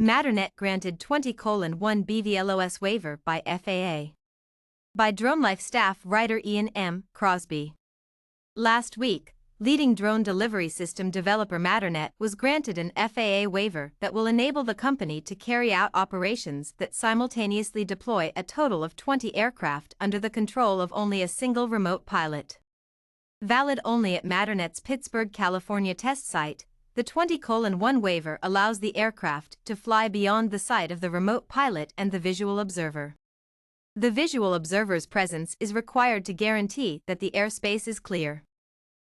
Matternet granted 20:1 BVLOS waiver by FAA. By DroneLife staff writer Ian M. Crosby. Last week, leading drone delivery system developer Matternet was granted an FAA waiver that will enable the company to carry out operations that simultaneously deploy a total of 20 aircraft under the control of only a single remote pilot. Valid only at Matternet's Pittsburg, California test site, the 20:1 waiver allows the aircraft to fly beyond the sight of the remote pilot and the visual observer. The visual observer's presence is required to guarantee that the airspace is clear.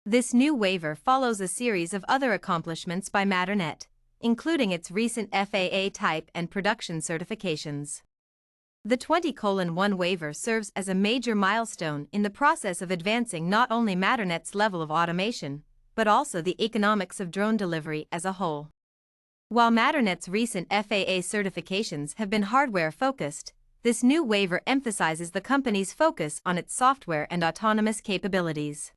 This new waiver follows a series of other accomplishments by Matternet, including its recent FAA Type and Production certifications. The 20:1 waiver serves as a major milestone in the process of advancing not only Matternet's level of automation, but also the economics of drone delivery as a whole. While Matternet's recent FAA certifications have been hardware-focused, this new waiver emphasizes the company's focus on its software and autonomous capabilities.